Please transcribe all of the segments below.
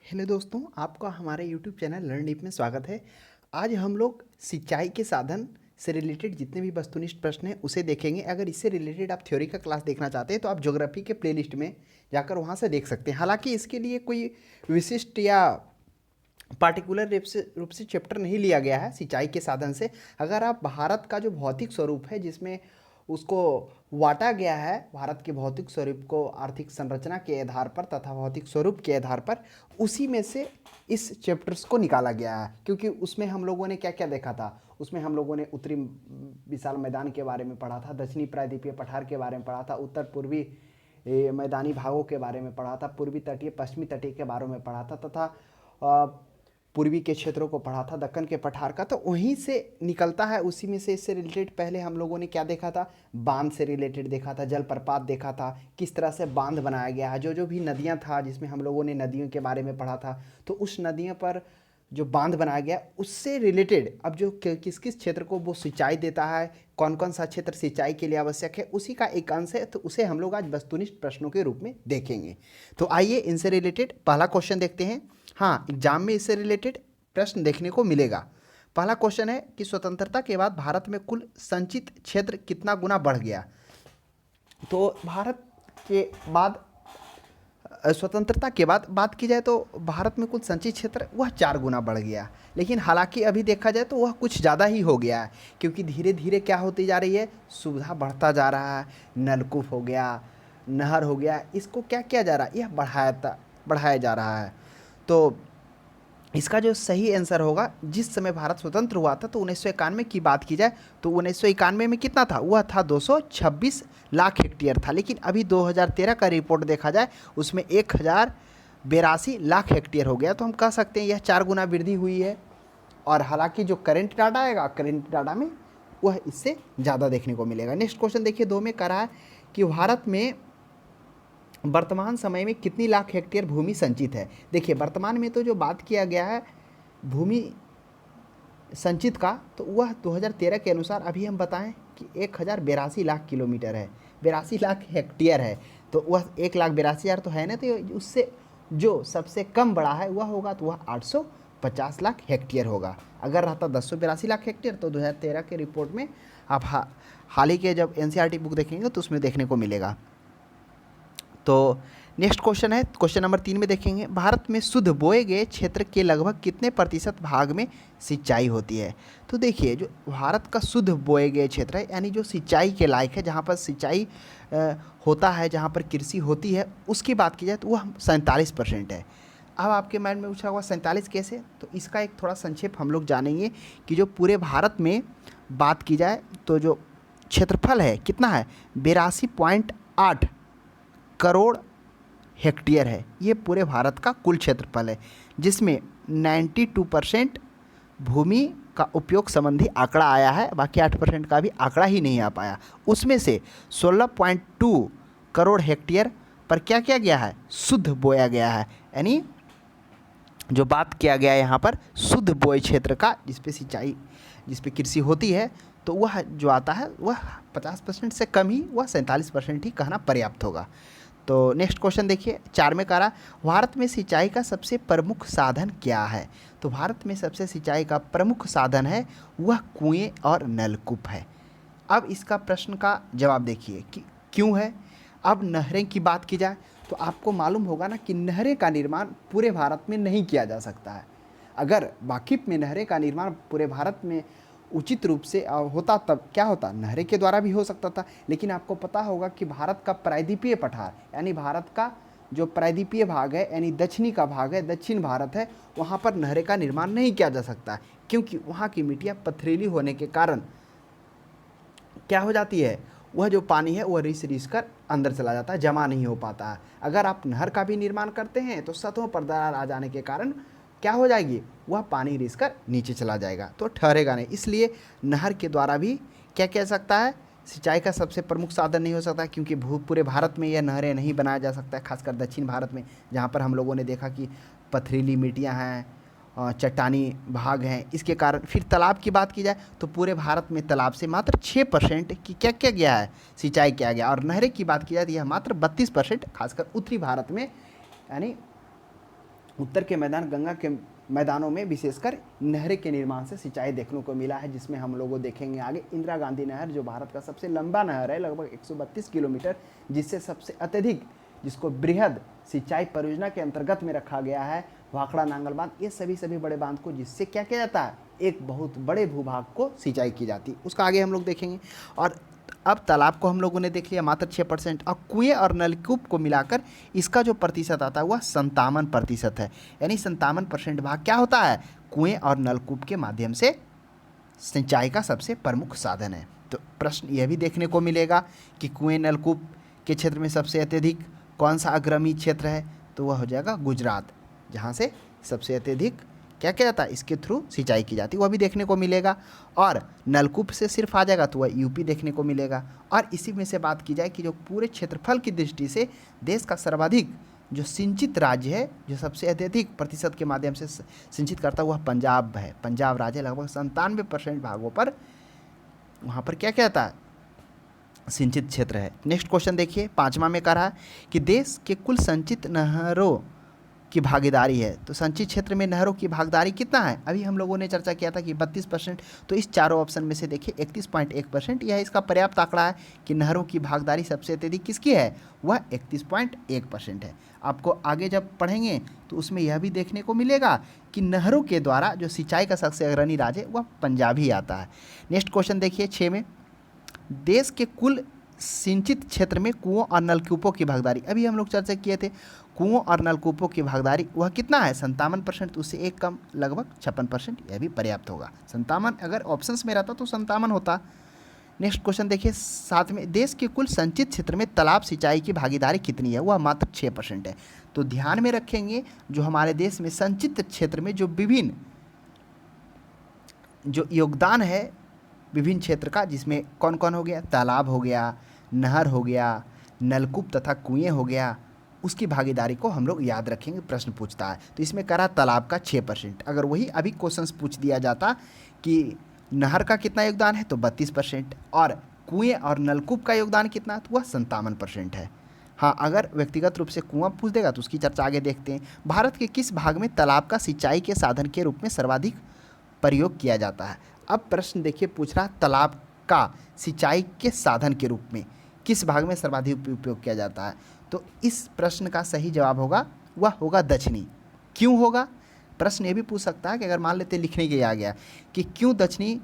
Hello दोस्तों, आपका हमारे यूट्यूब चैनल लर्न डीप में स्वागत है। आज हम लोग सिंचाई के साधन से रिलेटेड जितने भी वस्तुनिष्ठ प्रश्न हैं उसे देखेंगे। अगर इससे रिलेटेड आप थ्योरी का क्लास देखना चाहते हैं तो आप ज्योग्राफी के प्लेलिस्ट में जाकर वहाँ से देख सकते हैं। हालांकि इसके लिए कोई विशिष्ट या पार्टिकुलर रूप से चैप्टर नहीं लिया गया है सिंचाई के साधन से। अगर आप भारत का जो भौतिक स्वरूप है जिसमें उसको बांटा गया है, भारत के भौतिक स्वरूप को आर्थिक संरचना के आधार पर तथा भौतिक स्वरूप के आधार पर, उसी में से इस चैप्टर्स को निकाला गया है। क्योंकि उसमें हम लोगों ने क्या क्या देखा था, उसमें हम लोगों ने उत्तरी विशाल मैदान के बारे में पढ़ा था, दक्षिणी प्रायद्वीपीय पठार के बारे में पढ़ा था, उत्तर पूर्वी मैदानी भागों के बारे में पढ़ा था, पूर्वी तटीय पश्चिमी तटीय के बारे में पढ़ा था, तथा पूर्वी के क्षेत्रों को पढ़ा था, दक्कन के पठार का। तो वहीं से निकलता है, उसी में से इससे रिलेटेड पहले हम लोगों ने क्या देखा था, बांध से रिलेटेड देखा था, जलप्रपात देखा था, किस तरह से बांध बनाया गया है, जो जो भी नदियां था जिसमें हम लोगों ने नदियों के बारे में पढ़ा था। तो उस नदियों पर जो बांध बनाया गया उससे रिलेटेड अब जो किस किस क्षेत्र को वो सिंचाई देता है, कौन कौन सा क्षेत्र सिंचाई के लिए आवश्यक है, उसी का एक अंश है। तो उसे हम लोग आज वस्तुनिष्ठ प्रश्नों के रूप में देखेंगे। तो आइए इनसे रिलेटेड पहला क्वेश्चन देखते हैं। हाँ, एग्जाम में इससे रिलेटेड प्रश्न देखने को मिलेगा। पहला क्वेश्चन है कि स्वतंत्रता के बाद भारत में कुल संचित क्षेत्र कितना गुना बढ़ गया। तो भारत के बाद स्वतंत्रता के बाद बात की जाए तो भारत में कुल संचित क्षेत्र वह 4 गुना बढ़ गया। लेकिन हालांकि अभी देखा जाए तो वह कुछ ज़्यादा ही हो गया है, क्योंकि धीरे धीरे क्या होती जा रही है, सुविधा बढ़ता जा रहा है। नलकूप हो गया, नहर हो गया, इसको क्या किया जा रहा है, यह बढ़ाया जा रहा है। तो इसका जो सही आंसर होगा, जिस समय भारत स्वतंत्र हुआ था तो 1991 की बात की जाए तो 1991 में कितना था, वह था 226 लाख हेक्टेयर था। लेकिन अभी 2013 का रिपोर्ट देखा जाए उसमें 1082 लाख हेक्टेयर हो गया। तो हम कह सकते हैं यह 4 गुना वृद्धि हुई है। और हालांकि जो करंट डाटा आएगा, करंट डाटा में वह इससे ज़्यादा देखने को मिलेगा। नेक्स्ट क्वेश्चन देखिए, 2 में कह रहा है कि भारत में वर्तमान समय में कितनी लाख हेक्टेयर भूमि संचित है। देखिए, वर्तमान में तो जो बात किया गया है भूमि संचित का, तो वह 2013 के अनुसार अभी हम बताएं कि 1082 लाख किलोमीटर है, 82 लाख हेक्टेयर है। तो वह 1,82,000 तो है ना, तो उससे जो सबसे कम बड़ा है वह होगा, तो वह 850 लाख हेक्टेयर होगा। अगर रहता 1082 लाख हेक्टेयर तो 2013 के रिपोर्ट में आप हाल ही के जब एनसीईआरटी बुक देखेंगे तो उसमें देखने को मिलेगा। तो नेक्स्ट क्वेश्चन है, क्वेश्चन नंबर 3 में देखेंगे, भारत में शुद्ध बोए गए क्षेत्र के लगभग कितने प्रतिशत भाग में सिंचाई होती है। तो देखिए, जो भारत का शुद्ध बोए गए क्षेत्र है, यानी जो सिंचाई के लायक है, जहाँ पर सिंचाई होता है, जहाँ पर कृषि होती है, उसकी बात की जाए तो वह 47% है। अब आपके माइंड में पूछा हुआ 47 कैसे, तो इसका एक थोड़ा संक्षेप हम लोग जानेंगे कि जो पूरे भारत में बात की जाए तो जो क्षेत्रफल है कितना है, 82.8 करोड़ हेक्टेयर है। ये पूरे भारत का कुल क्षेत्रफल है, जिसमें 92% भूमि का उपयोग संबंधी आंकड़ा आया है, बाकी 8% का भी आंकड़ा ही नहीं आ पाया। उसमें से 16.2 करोड़ हेक्टेयर पर क्या किया गया है, शुद्ध बोया गया है। यानी जो बात किया गया है यहाँ पर शुद्ध बोए क्षेत्र का, जिसपे सिंचाई, जिसपे कृषि होती है, तो वह जो आता है वह 50% से कम ही, वह 47% ही कहना पर्याप्त होगा। तो नेक्स्ट क्वेश्चन देखिए, 4 में कह रहा, भारत में सिंचाई का सबसे प्रमुख साधन क्या है। तो भारत में सबसे सिंचाई का प्रमुख साधन है वह कुएं और नलकूप है। अब इसका प्रश्न का जवाब देखिए कि क्यों है। अब नहरें की बात की जाए तो आपको मालूम होगा ना कि नहरें का निर्माण पूरे भारत में नहीं किया जा सकता है। अगर वाकिफ में नहरें का निर्माण पूरे भारत में उचित रूप से होता तब क्या होता, नहरें के द्वारा भी हो सकता था। लेकिन आपको पता होगा कि भारत का प्रायद्वीपीय पठार, यानी भारत का जो प्रायद्वीपीय भाग है, यानी दक्षिणी का भाग है, दक्षिण भारत है, वहाँ पर नहरें का निर्माण नहीं किया जा सकता, क्योंकि वहाँ की मिट्टियाँ पथरीली होने के कारण क्या हो जाती है, वह जो पानी है वह रिस कर अंदर चला जाता है, जमा नहीं हो पाता है। अगर आप नहर का भी निर्माण करते हैं तो सतहों पर दरार आ जाने के कारण क्या हो जाएगी, वह पानी रिस कर नीचे चला जाएगा, तो ठहरेगा नहीं। इसलिए नहर के द्वारा भी क्या कह सकता है, सिंचाई का सबसे प्रमुख साधन नहीं हो सकता, क्योंकि पूरे भारत में यह नहरें नहीं बनाया जा सकता है, खासकर दक्षिण भारत में, जहाँ पर हम लोगों ने देखा कि पथरीली मिट्टियाँ हैं, चट्टानी भाग हैं। इसके कारण फिर तालाब की बात की जाए तो पूरे भारत में तालाब से मात्र 6% की क्या किया गया है, सिंचाई किया गया। और नहरें की बात की जाए तो यह मात्र 32%, खासकर उत्तरी भारत में, यानी उत्तर के मैदान गंगा के मैदानों में विशेषकर नहरें के निर्माण से सिंचाई देखने को मिला है, जिसमें हम लोगों देखेंगे आगे इंदिरा गांधी नहर, जो भारत का सबसे लंबा नहर है, लगभग 132 किलोमीटर, जिससे सबसे अत्यधिक, जिसको बृहद सिंचाई परियोजना के अंतर्गत में रखा गया है, भाखड़ा नांगल बांध, ये सभी बड़े बांध को, जिससे क्या किया जाता है, एक बहुत बड़े भूभाग को सिंचाई की जाती है। उसका आगे हम लोग देखेंगे। और अब तालाब को हम लोगों ने देख लिया मात्र 6%, और कुएं और नलकूप को मिलाकर इसका जो प्रतिशत आता है वह 57% है। यानी 57% भाग क्या होता है, कुएं और नलकूप के माध्यम से सिंचाई का सबसे प्रमुख साधन है। तो प्रश्न यह भी देखने को मिलेगा कि कुएं नलकूप के क्षेत्र में सबसे अत्यधिक कौन सा अग्रणी क्षेत्र है, तो वह हो जाएगा गुजरात, जहाँ से सबसे अत्यधिक क्या किया जाता है, इसके थ्रू सिंचाई की जाती है, वह भी देखने को मिलेगा। और नलकूप से सिर्फ आ जाएगा तो वह यूपी देखने को मिलेगा। और इसी में से बात की जाए कि जो पूरे क्षेत्रफल की दृष्टि से देश का सर्वाधिक जो सिंचित राज्य है, जो सबसे अत्यधिक प्रतिशत के माध्यम से सिंचित करता है, वह पंजाब है। पंजाब राज्य लगभग 97% भागों पर वहाँ पर क्या कहता है, सिंचित क्षेत्र है। नेक्स्ट क्वेश्चन देखिए, 5वां में कह रहा है कि देश के कुल संचित नहरों की भागीदारी है, तो संचित क्षेत्र में नहरों की भागीदारी कितना है, अभी हम लोगों ने चर्चा किया था कि 32%। तो इस चारों ऑप्शन में से देखिए 31.1%, यह इसका पर्याप्त आंकड़ा है कि नहरों की भागीदारी सबसे अत्यधिक किसकी है, वह 31.1% है। आपको आगे जब पढ़ेंगे तो उसमें यह भी देखने को मिलेगा कि नहरों के द्वारा जो सिंचाई का सबसे अग्रणी राज्य है वह पंजाब ही आता है। नेक्स्ट क्वेश्चन देखिए 6 में, देश के कुल सिंचित क्षेत्र में कुओं और नलकूपों की भागीदारी, अभी हम लोग चर्चा किए थे, कुओं और नलकूपों की भागीदारी वह कितना है, 57%, तो उससे एक कम लगभग 56%, यह भी पर्याप्त होगा। 57 अगर ऑप्शंस में रहता तो 57 होता। नेक्स्ट क्वेश्चन देखिए 7 में, देश के कुल संचित क्षेत्र में तालाब सिंचाई की भागीदारी कितनी है, वह मात्र 6% है। तो ध्यान में रखेंगे जो हमारे देश में संचित क्षेत्र में जो विभिन्न जो योगदान है विभिन्न क्षेत्र का, जिसमें कौन कौन हो गया, तालाब हो गया, नहर हो गया, नलकूप तथा कुएं हो गया, उसकी भागीदारी को हम लोग याद रखेंगे, प्रश्न पूछता है। तो इसमें करा तालाब का 6%, अगर वही अभी क्वेश्चंस पूछ दिया जाता कि नहर का कितना योगदान है तो 32%, और कुएं और नलकूप का योगदान कितना, तो वह 57% है। हाँ, अगर व्यक्तिगत रूप से कुआं पूछ देगा तो उसकी चर्चा आगे देखते हैं। भारत के किस भाग में तालाब का सिंचाई के साधन के रूप में सर्वाधिक प्रयोग किया जाता है। अब प्रश्न देखिए पूछ रहा, तालाब का सिंचाई के साधन के रूप में किस भाग में सर्वाधिक उपयोग किया जाता है, तो इस प्रश्न का सही जवाब होगा वह होगा दक्षिणी। क्यों होगा, प्रश्न ये भी पूछ सकता है कि अगर मान लेते लिखने के आ गया कि क्यों दक्षिणी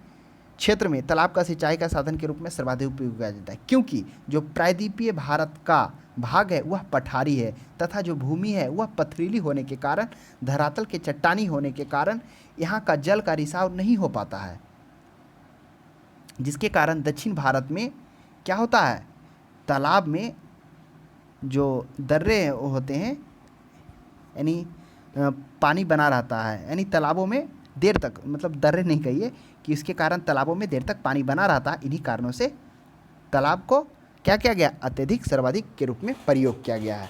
क्षेत्र में तालाब का सिंचाई का साधन के रूप में सर्वाधिक उपयोग किया जाता है, क्योंकि जो प्रायद्वीपीय भारत का भाग है वह पठारी है, तथा जो भूमि है वह पथरीली होने के कारण, धरातल के चट्टानी होने के कारण यहाँ का जल का रिसाव नहीं हो पाता है, जिसके कारण दक्षिण भारत में क्या होता है, तालाब में जो दर्रे होते हैं, यानी पानी बना रहता है, यानी तालाबों में देर तक, मतलब दर्रे नहीं कहिए, कि इसके कारण तालाबों में देर तक पानी बना रहता है। इन्हीं कारणों से तालाब को क्या किया गया, अत्यधिक सर्वाधिक के रूप में प्रयोग किया गया है।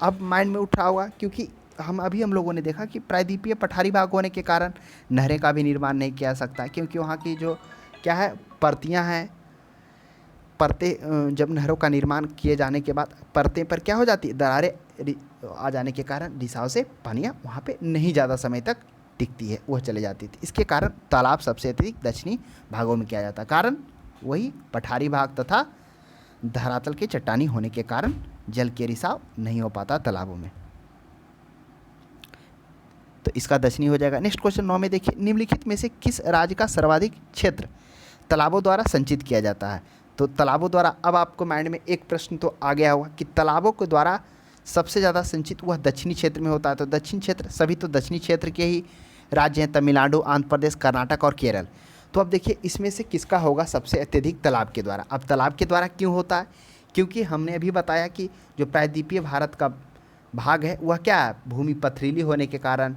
अब माइंड में उठा होगा क्योंकि हम लोगों ने देखा कि प्रायद्वीपीय पठारी भाग होने के कारण नहरें का भी निर्माण नहीं किया सकता, क्योंकि वहाँ की जो क्या है परतियाँ हैं, परतें, जब नहरों का निर्माण किए जाने के बाद परतें पर क्या हो जाती है, दरारें आ जाने के कारण रिसाव से पानियाँ वहाँ पे नहीं ज़्यादा समय तक टिकती है, वह चले जाती थी। इसके कारण तालाब सबसे अधिक दक्षिणी भागों में किया जाता है, कारण वही पठारी भाग तथा धरातल के चट्टानी होने के कारण जल के रिसाव नहीं हो पाता तालाबों में, तो इसका दक्षिणी हो जाएगा। नेक्स्ट क्वेश्चन 9 में देखिए, निम्नलिखित में से किस राज्य का सर्वाधिक क्षेत्र तालाबों द्वारा संचित किया जाता है। तो तालाबों द्वारा, अब आपको माइंड में एक प्रश्न तो आ गया होगा कि तालाबों के द्वारा सबसे ज़्यादा संचित वह दक्षिणी क्षेत्र में होता है। तो दक्षिण क्षेत्र, सभी तो दक्षिणी क्षेत्र के ही राज्य हैं, तमिलनाडु, आंध्र प्रदेश, कर्नाटक और केरल। तो अब देखिए इसमें से किसका होगा सबसे अत्यधिक तालाब के द्वारा। अब तालाब के द्वारा क्यों होता है, क्योंकि हमने अभी बताया कि जो प्रायद्वीपीय भारत का भाग है वह क्या है, भूमि पथरीली होने के कारण,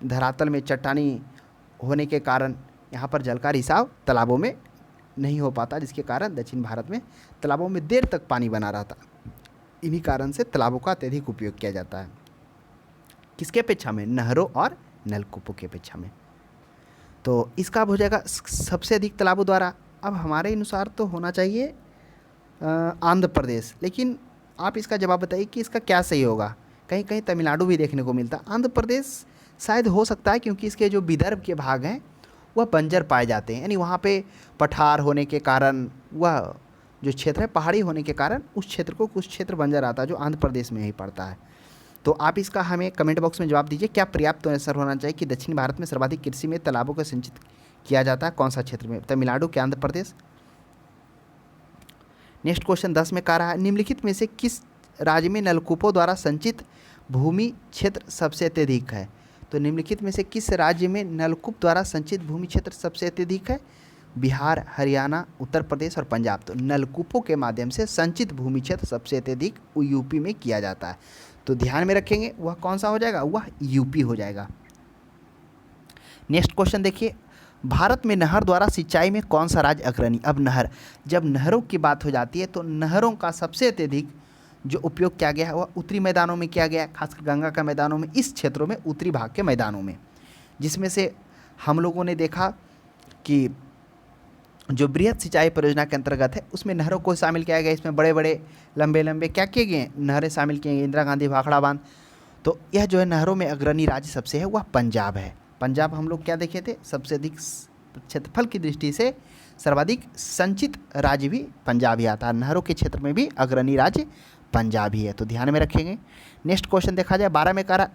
धरातल में चट्टानी होने के कारण यहाँ पर जल का रिसाव तालाबों में नहीं हो पाता, जिसके कारण दक्षिण भारत में तालाबों में देर तक पानी बना रहता। इन्हीं कारण से तालाबों का अत्यधिक उपयोग किया जाता है, किसके अपेक्षा में, नहरों और नलकूपों की अपेक्षा में। तो इसका हो जाएगा सबसे अधिक तालाबों द्वारा। अब हमारे अनुसार तो होना चाहिए आंध्र प्रदेश, लेकिन आप इसका जवाब बताइए कि इसका क्या सही होगा। कहीं कहीं तमिलनाडु भी देखने को मिलता है। आंध्र प्रदेश शायद हो सकता है, क्योंकि इसके जो विदर्भ के भाग हैं वह बंजर पाए जाते हैं, यानी वहाँ पे पठार होने के कारण, वह जो क्षेत्र है पहाड़ी होने के कारण उस क्षेत्र को कुछ क्षेत्र बंजर आता है जो आंध्र प्रदेश में ही पड़ता है। तो आप इसका हमें कमेंट बॉक्स में जवाब दीजिए, क्या पर्याप्त आंसर होना चाहिए कि दक्षिण भारत में सर्वाधिक कृषि में तालाबों को सिंचित किया जाता है, कौन सा क्षेत्र में, तमिलनाडु के आंध्र प्रदेश। नेक्स्ट क्वेश्चन 10 में कह रहा है निम्नलिखित में से किस राज्य में नलकूपों द्वारा संचित भूमि क्षेत्र सबसे अत्यधिक है। तो निम्नलिखित में से किस राज्य में नलकूप द्वारा संचित भूमि क्षेत्र सबसे अत्यधिक है, बिहार, हरियाणा, उत्तर प्रदेश और पंजाब। तो नलकूपों के माध्यम से संचित भूमि क्षेत्र सबसे अत्यधिक यूपी में किया जाता है, तो ध्यान में रखेंगे वह कौन सा हो जाएगा, वह यूपी हो जाएगा। नेक्स्ट क्वेश्चन देखिए, भारत में नहर द्वारा सिंचाई में कौन सा राज्य अग्रणी। अब नहर, जब नहरों की बात हो जाती है तो नहरों का सबसे अत्यधिक जो उपयोग किया गया है वह उत्तरी मैदानों में किया गया है, खासकर गंगा के मैदानों में, इस क्षेत्रों में, उत्तरी भाग के मैदानों में, जिसमें से हम लोगों ने देखा कि जो बृहद सिंचाई परियोजना के अंतर्गत है उसमें नहरों को शामिल किया गया। इसमें बड़े बड़े लंबे लंबे क्या किए गए हैं, नहरें शामिल किए गए, इंदिरा गांधी भाखड़ा बांध। तो यह जो है नहरों में अग्रणी राज्य सबसे है वह पंजाब है। पंजाब हम लोग क्या देखे थे, सबसे अधिक क्षेत्रफल की दृष्टि से सर्वाधिक संचित राज्य भी पंजाब ही आता है, नहरों के क्षेत्र में भी अग्रणी राज्य पंजाब ही है, तो ध्यान में रखेंगे। नेक्स्ट क्वेश्चन देखा जाए 12 में कह रहा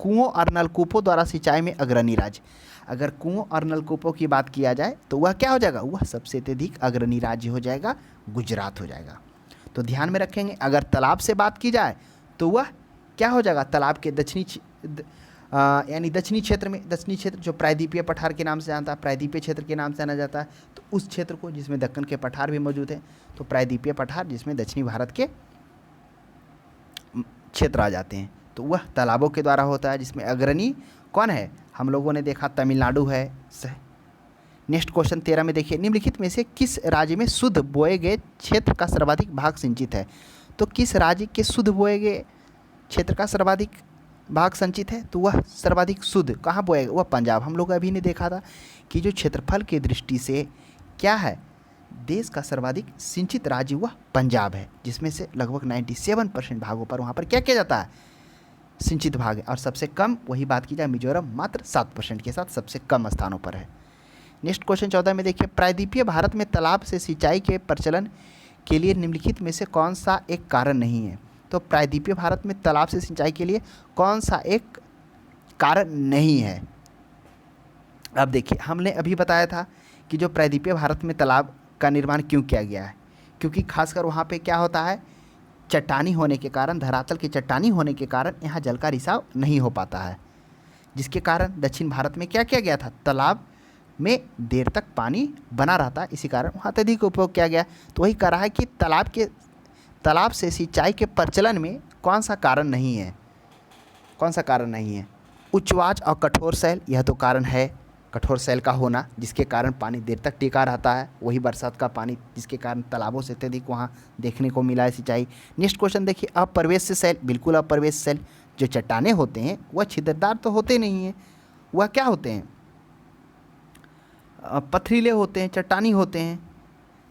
कुओं और नलकूपों द्वारा सिंचाई में अग्रणी राज्य। अगर कुओं और नलकूपों की बात किया जाए तो वह क्या हो जाएगा, वह सबसे अत्यधिक अग्रणी राज्य हो जाएगा, गुजरात हो जाएगा, तो ध्यान में रखेंगे। अगर तालाब से बात की जाए तो वह क्या हो जाएगा, तालाब के यानी दक्षिणी क्षेत्र में, दक्षिणी क्षेत्र जो प्रायद्वीपीय पठार के नाम से जानता है, प्रायद्वीपीय क्षेत्र के नाम से जाना जाता है, तो उस क्षेत्र को जिसमें दक्कन के पठार भी मौजूद हैं, तो प्रायद्वीपीय पठार जिसमें दक्षिणी भारत के क्षेत्र आ जाते हैं, तो वह तालाबों के द्वारा होता है, जिसमें अग्रणी कौन है, हम लोगों ने देखा तमिलनाडु है। नेक्स्ट क्वेश्चन 13 में देखिए, निम्नलिखित में से किस राज्य में शुद्ध बोए गए क्षेत्र का सर्वाधिक भाग सिंचित है। तो किस राज्य के शुद्ध बोए गए क्षेत्र का सर्वाधिक भाग संचित है, तो वह सर्वाधिक शुद्ध कहाँ बोएगा, वह पंजाब। हम लोग अभी ने देखा था कि जो क्षेत्रफल की दृष्टि से क्या है, देश का सर्वाधिक सिंचित राज्य वह पंजाब है, जिसमें से लगभग 97% भागों पर वहाँ पर क्या किया जाता है, सिंचित भाग है। और सबसे कम वही बात की जाए मिजोरम मात्र 7% के साथ सबसे कम स्थानों पर है। नेक्स्ट क्वेश्चन 14 में देखिए, प्रायद्वीपीय भारत में तालाब से सिंचाई के प्रचलन के लिए निम्नलिखित में से कौन सा एक कारण नहीं है। तो प्रायद्वीपीय भारत में तालाब से सिंचाई के लिए कौन सा एक कारण नहीं है। अब देखिए, हमने अभी बताया था कि जो प्रायद्वीपीय भारत में तालाब का निर्माण क्यों किया गया है, क्योंकि खासकर वहाँ पे क्या होता है, चट्टानी होने के कारण, धरातल की चट्टानी होने के कारण यहाँ जल का रिसाव नहीं हो पाता है, जिसके कारण दक्षिण भारत में क्या किया गया था, तालाब में देर तक पानी बना रहता है, इसी कारण वहाँ अत्यधिक उपयोग किया गया। तो वही कह रहा है कि तालाब से सिंचाई के प्रचलन में कौन सा कारण नहीं है, कौन सा कारण नहीं है, उच्चवाच और कठोर शैल, यह तो कारण है, कठोर शैल का होना जिसके कारण पानी देर तक टिका रहता है, वही बरसात का पानी जिसके कारण तालाबों से अत्यधिक वहाँ देखने को मिला है सिंचाई। नेक्स्ट क्वेश्चन देखिए, अप्रवेश शैल, बिल्कुल अप्रवेश शैल, जो चट्टानें होते हैं वह छिद्रदार तो होते नहीं हैं, वह क्या होते हैं, पथरीले होते हैं, चट्टानी होते हैं,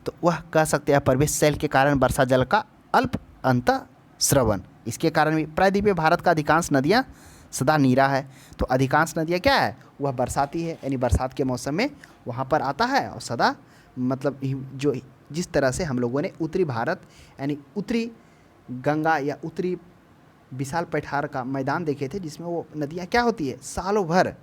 तो वह कह सकते हैं अप्रवेश शैल के कारण वर्षा जल का अल्प अंतःस्रवण, इसके कारण भी। प्रायद्वीपीय भारत का अधिकांश नदियाँ सदा नीरा है, तो अधिकांश नदियाँ क्या है, वह बरसाती है, यानी बरसात के मौसम में वहाँ पर आता है, और सदा मतलब जो जिस तरह से हम लोगों ने उत्तरी भारत यानी उत्तरी गंगा या उत्तरी विशाल पठार का मैदान देखे थे, जिसमें वो नदियाँ क्या होती है, सालों भर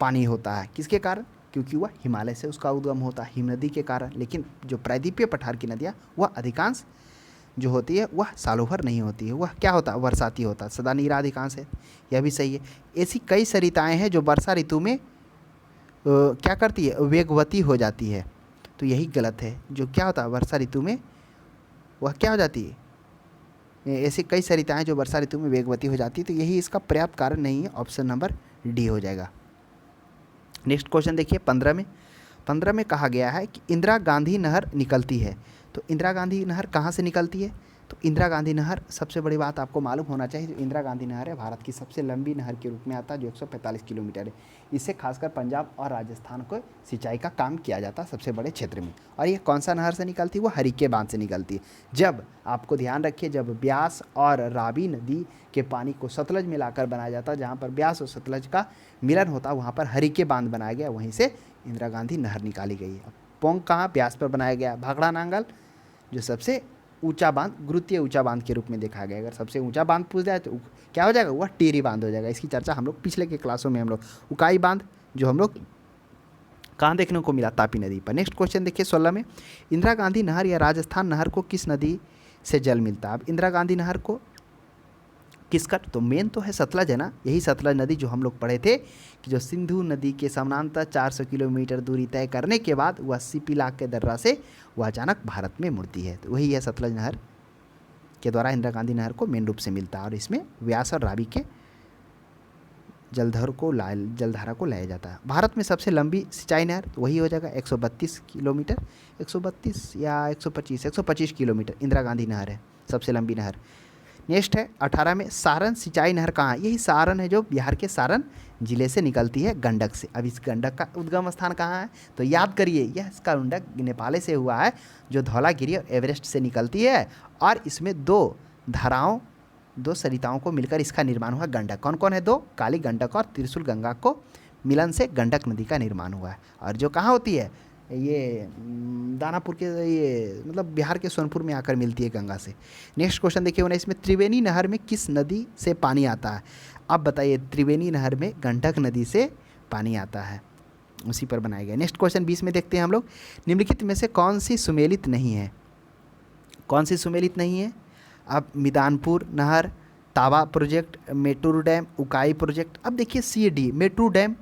पानी होता है, किसके कारण, क्योंकि वह हिमालय से उसका उद्गम होता है, हिम नदी के कारण। लेकिन जो प्रायद्वीपीय पठार की नदियाँ वह अधिकांश जो होती है वह सालों भर नहीं होती है, वह क्या होता है, बरसाती होता है, सदा नीरा अधिकांश है, यह भी सही है। ऐसी कई सरिताएं हैं जो वर्षा ऋतु में क्या करती है, वेगवती हो जाती है, तो यही गलत है, जो क्या होता है वर्षा ऋतु में वह क्या हो जाती है, ऐसी कई सरिताएं जो वर्षा ऋतु में वेगवती हो जाती है, तो यही इसका पर्याप्त कारण नहीं है, ऑप्शन नंबर डी हो जाएगा। नेक्स्ट क्वेश्चन देखिए 15 में कहा गया है कि इंदिरा गांधी नहर निकलती है, तो इंदिरा गांधी नहर कहाँ से निकलती है, तो इंदिरा गांधी नहर, सबसे बड़ी बात आपको मालूम होना चाहिए, जो इंदिरा गांधी नहर है भारत की सबसे लंबी नहर के रूप में आता है, जो 145 किलोमीटर है। इससे खासकर पंजाब और राजस्थान को सिंचाई का काम किया जाता है सबसे बड़े क्षेत्र में। और ये कौन सा नहर से निकलती है? वो हरिके बांध से निकलती है। जब आपको ध्यान रखिए, जब ब्यास और रावी नदी के पानी को सतलज में लाकर बनाया जाता है, जहाँ पर ब्यास और सतलज का मिलन होता है, वहाँ पर हरिके बांध बनाया गया, वहीं से इंदिरा गांधी नहर निकाली गई है। पोंग कहाँ? ब्यास पर बनाया गया। भाखड़ा नांगल जो सबसे ऊंचा बांध, गुरुत्वीय ऊंचा बांध के रूप में देखा गया। अगर सबसे ऊंचा बांध पूछ जाए तो क्या हो जाएगा? वह टिहरी बांध हो जाएगा। इसकी चर्चा हम लोग पिछले के क्लासों में हम लोग उकाई बांध जो हम लोग कहाँ देखने को मिला? तापी नदी पर। नेक्स्ट क्वेश्चन देखिए 16 में, इंदिरा गांधी नहर या राजस्थान नहर को किस नदी से जल मिलता है? अब इंदिरा गांधी नहर को किसका? तो मेन तो है सतलज है ना, यही सतलज नदी जो हम लोग पढ़े थे कि जो सिंधु नदी के समानांतर 400 किलोमीटर दूरी तय करने के बाद वह सीपी लाख के दर्रा से वह अचानक भारत में मुड़ती है। तो वही है सतलज नहर के द्वारा इंदिरा गांधी नहर को मेन रूप से मिलता है। और इसमें व्यास और रावी के जलधारा को लाया जाता है। भारत में सबसे लंबी सिंचाई नहर तो वही हो जाएगा 132 किलोमीटर, 132 या 125 किलोमीटर इंदिरा गांधी नहर है सबसे लंबी नहर। नेक्स्ट है 18 में, सारण सिंचाई नहर कहाँ है? यही सारण है जो बिहार के सारण जिले से निकलती है गंडक से। अब इस गंडक का उद्गम स्थान कहाँ है? तो याद करिए, यह इसका गंडक नेपाल से हुआ है, जो धौलागिरी और एवरेस्ट से निकलती है। और इसमें दो सरिताओं को मिलकर इसका निर्माण हुआ गंडक। कौन कौन है? दो, काली गंडक और त्रिशूल गंगा को मिलन से गंडक नदी का निर्माण हुआ है। और जो कहाँ होती है? ये दानापुर के, ये मतलब बिहार के सोनपुर में आकर मिलती है गंगा से। नेक्स्ट क्वेश्चन देखिए 19 में, त्रिवेणी नहर में किस नदी से पानी आता है? अब बताइए, त्रिवेणी नहर में गंडक नदी से पानी आता है, उसी पर बनाया गया। नेक्स्ट क्वेश्चन 20 में देखते हैं हम लोग, निम्नलिखित में से कौन सी सुमेलित नहीं है? कौन सी सुमेलित नहीं है? अब मिदानपुर नहर, तावा project, Mettur dam, Ukai project. अब देखिए CAD मेटूर डैम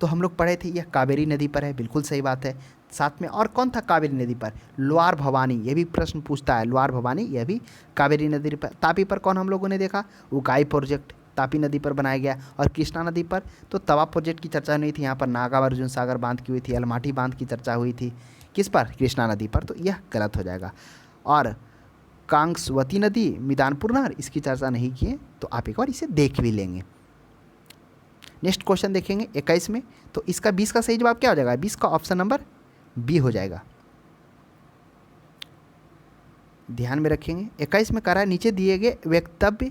तो हम लोग पढ़े थे, यह कावेरी नदी पर है, बिल्कुल सही बात है। साथ में और कौन था कावेरी नदी पर? लोअर भवानी, ये भी प्रश्न पूछता है, लोअर भवानी यह भी कावेरी नदी पर। तापी पर कौन हम लोगों ने देखा? उकाई प्रोजेक्ट तापी नदी पर बनाया गया। और कृष्णा नदी पर तो तवा प्रोजेक्ट की चर्चा नहीं थी, यहाँ पर नागार्जुन सागर बांध की हुई थी, अलमाटी बांध की चर्चा हुई थी। किस पर? कृष्णा नदी पर, तो यह गलत हो जाएगा। और कांसवती नदी, मिदानपुर नहर, इसकी चर्चा नहीं की है, तो आप एक बार इसे देख भी लेंगे। नेक्स्ट क्वेश्चन देखेंगे 21 में, तो इसका 20 का सही जवाब क्या हो जाएगा? 20 का ऑप्शन नंबर बी हो जाएगा, ध्यान में रखेंगे। 21 में कह रहा है, नीचे दिए गए वक्तव्य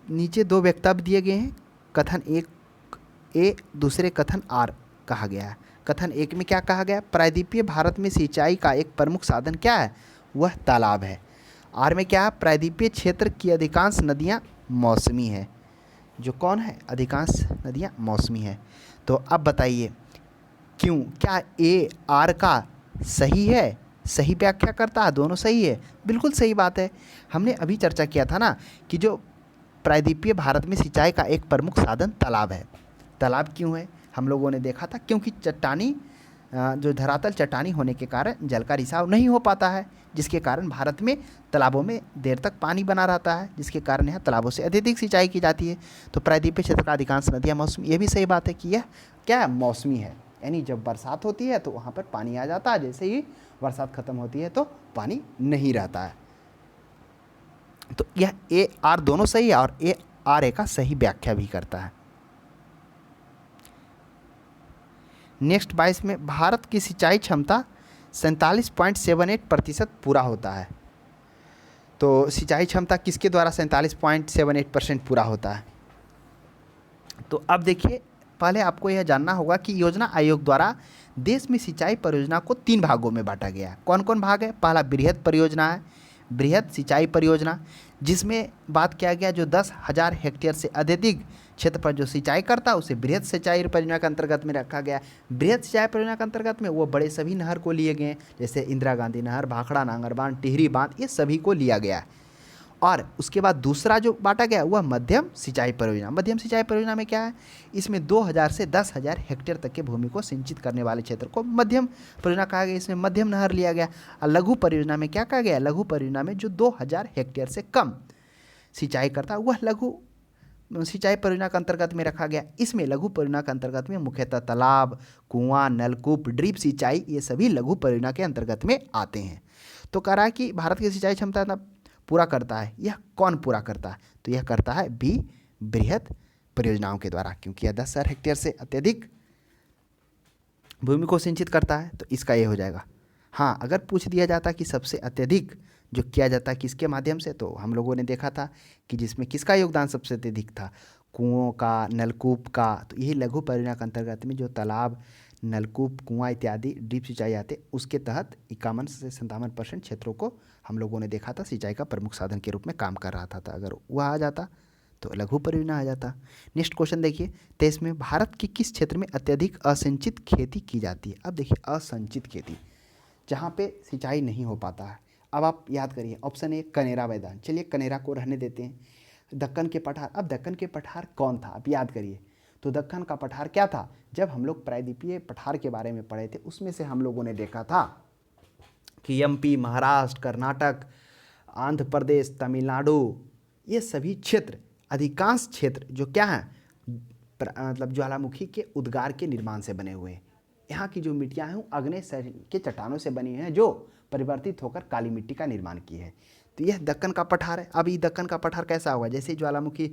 नीचे दो वक्तव्य दिए गए हैं, कथन 1 ए, दूसरे कथन आर कहा गया है। कथन 1 में क्या कहा गया? प्रायद्वीपीय भारत में सिंचाई का एक प्रमुख साधन क्या है? वह तालाब है। आर में क्या है? प्रायद्वीपीय क्षेत्र की अधिकांश नदियाँ मौसमी है। जो कौन है? अधिकांश नदियाँ मौसमी है। तो अब बताइए क्यों, क्या ए आर का सही है? सही व्याख्या करता है, दोनों सही है, बिल्कुल सही बात है। हमने अभी चर्चा किया था ना कि जो प्रायद्वीपीय भारत में सिंचाई का एक प्रमुख साधन तालाब है। तालाब क्यों है? हम लोगों ने देखा था क्योंकि चट्टानी जो धरातल चट्टानी होने के कारण जल का रिसाव नहीं हो पाता है, जिसके कारण भारत में तालाबों में देर तक पानी बना रहता है, जिसके कारण यहाँ तालाबों से अत्यधिक सिंचाई की जाती है। तो प्रायद्वीपीय क्षेत्र का अधिकांश नदियाँ मौसमी, ये भी सही बात है कि यह क्या है? मौसमी है, यानी जब बरसात होती है तो वहाँ पर पानी आ जाता है, जैसे ही बरसात खत्म होती है तो पानी नहीं रहता है। तो यह ए आर दोनों सही है और ए आर ए का सही व्याख्या भी करता है। नेक्स्ट 22 में, भारत की सिंचाई क्षमता 47.78% पूरा होता है। तो सिंचाई क्षमता किसके द्वारा 47.78% पूरा होता है? तो अब देखिए, पहले आपको यह जानना होगा कि योजना आयोग द्वारा देश में सिंचाई परियोजना को 3 भागों में बांटा गया है। कौन कौन भाग है? पहला बृहद परियोजना है, बृहद सिंचाई परियोजना, जिसमें बात किया गया जो 10,000 हेक्टेयर से अधिक क्षेत्र पर जो सिंचाई करता है उसे बृहद सिंचाई परियोजना के अंतर्गत में रखा गया। बृहद सिंचाई परियोजना के अंतर्गत में वो बड़े सभी नहर को लिए गए, जैसे इंदिरा गांधी नहर, भाखड़ा नांगर बांध, टिहरी बांध, ये सभी को लिया गया है। और उसके बाद दूसरा जो बांटा गया वह मध्यम सिंचाई परियोजना। मध्यम सिंचाई परियोजना में क्या है? इसमें 2,000 से 10,000 हेक्टेयर तक के भूमि को सिंचित करने वाले क्षेत्र को मध्यम परियोजना कहा गया, इसमें मध्यम नहर लिया गया। और लघु परियोजना में क्या कहा गया? लघु परियोजना में जो 2,000 हेक्टेयर से कम सिंचाई करता है वह लघु सिंचाई परियोजना के अंतर्गत में रखा गया। इसमें लघु परियोजना के अंतर्गत में मुख्यतः तालाब, कुआं, नलकूप, ड्रिप सिंचाई, ये सभी लघु परियोजना के अंतर्गत में आते हैं। तो कह रहा है कि भारत की सिंचाई क्षमता पूरा करता है, यह कौन पूरा करता है? तो यह करता है बी, बृहत परियोजनाओं के द्वारा, क्योंकि यह 10,000 हेक्टेयर से अत्यधिक भूमि को सिंचित करता है, तो इसका ये हो जाएगा। हाँ, अगर पूछ दिया जाता कि सबसे अत्यधिक जो किया जाता है किसके माध्यम से, तो हम लोगों ने देखा था कि जिसमें किसका योगदान सबसे अत्यधिक था, कुओं का, नलकूप का। तो यही लघु परियोजना के अंतर्गत में जो तालाब, नलकूप, कुआं इत्यादि ड्रिप सिंचाई आते, उसके तहत 51 से 57% क्षेत्रों को हम लोगों ने देखा था सिंचाई का प्रमुख साधन के रूप में काम कर रहा था। अगर वह आ जाता तो लघु परियोजना आ जाता। नेक्स्ट क्वेश्चन देखिए 23 में, भारत के किस क्षेत्र में अत्यधिक असिंचित खेती की जाती है? अब देखिए असिंचित खेती, जहाँ पे सिंचाई नहीं हो पाता है। अब आप याद करिए, ऑप्शन ए कनेरा मैदान, चलिए कनेरा को रहने देते हैं। दक्कन के पठार, अब दक्कन के पठार कौन था? अब याद करिए, तो दक्कन का पठार क्या था? जब हम लोग प्रायद्वीपीय पठार के बारे में पढ़े थे, उसमें से हम लोगों ने देखा था कि एमपी, महाराष्ट्र, कर्नाटक, आंध्र प्रदेश, तमिलनाडु, ये सभी क्षेत्र, अधिकांश क्षेत्र जो क्या हैं, मतलब ज्वालामुखी के उद्गार के निर्माण से बने हुए हैं। यहाँ की जो मिट्टियाँ हैं वो अग्नेय शैली के चट्टानों से बनी हैं, जो परिवर्तित होकर काली मिट्टी का निर्माण की है। तो यह दक्कन का पठार है। अब ये दक्कन का पठार कैसा होगा? जैसे ज्वालामुखी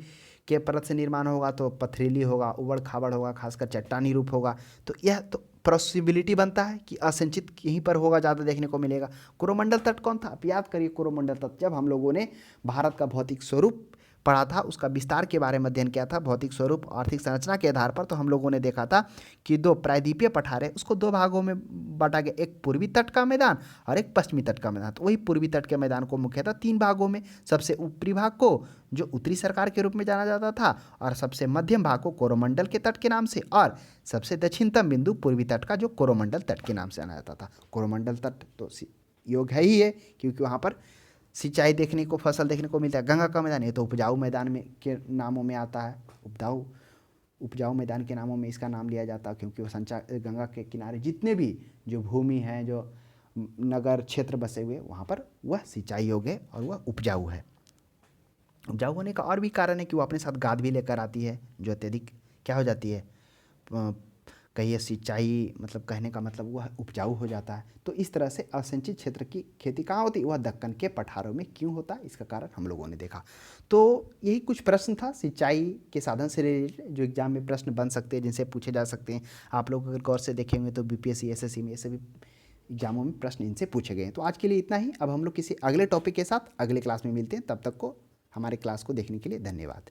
के परत से निर्माण होगा तो पथरीली होगा, उबड़ खाबड़ होगा, खासकर चट्टानी रूप होगा। तो यह तो पॉसिबिलिटी बनता है कि असिंचित यहीं पर होगा, ज़्यादा देखने को मिलेगा। कोरोमंडल तट कौन था? आप याद करिए, कोरोमंडल तट जब हम लोगों ने भारत का भौतिक स्वरूप पढ़ा था, उसका विस्तार के बारे में अध्ययन किया था, भौतिक स्वरूप आर्थिक संरचना के आधार पर, तो हम लोगों ने देखा था कि दो प्रायद्वीपीय पठार है, उसको दो भागों में बांटा गया, एक पूर्वी तट का मैदान और एक पश्चिमी तट का मैदान। तो वही पूर्वी तट के मैदान को मुख्यतः 3 भागों में, सबसे ऊपरी भाग को जो उत्तरी सरकार के रूप में जाना जाता था, और सबसे मध्यम भाग को कोरोमंडल के तट के नाम से, और सबसे दक्षिणतम बिंदु पूर्वी तट का जो कोरोमंडल तट के नाम से जाना जाता था। कोरोमंडल तट तो योग है ही है, क्योंकि वहाँ पर सिंचाई देखने को, फसल देखने को मिलता है। गंगा का मैदान, ये तो उपजाऊ मैदान में के नामों में आता है, उपजाऊ मैदान के नामों में इसका नाम लिया जाता है, क्योंकि वो गंगा के किनारे जितने भी जो भूमि हैं, जो नगर क्षेत्र बसे हुए, वहाँ पर वह सिंचाई योग्य है और वह उपजाऊ है। उपजाऊ होने का और भी कारण है कि वो अपने साथ गाद भी लेकर आती है, जो अत्यधिक क्या हो जाती है, कहिए सिंचाई, मतलब कहने का मतलब वह उपजाऊ हो जाता है। तो इस तरह से असिंचित क्षेत्र की खेती कहाँ होती है? वह दक्कन के पठारों में क्यों होता है? इसका कारण हम लोगों ने देखा। तो यही कुछ प्रश्न था सिंचाई के साधन से रिलेटेड, जो एग्जाम में प्रश्न बन सकते हैं, जिनसे पूछे जा सकते हैं। आप लोग अगर गौर से देखेंगे तो बीपीएससी, एसएससी में ये सभी एग्जामों में प्रश्न इनसे पूछे गए हैं। तो आज के लिए इतना ही। अब हम लोग किसी अगले टॉपिक के साथ अगले क्लास में मिलते हैं। तब तक को हमारे क्लास को देखने के लिए धन्यवाद।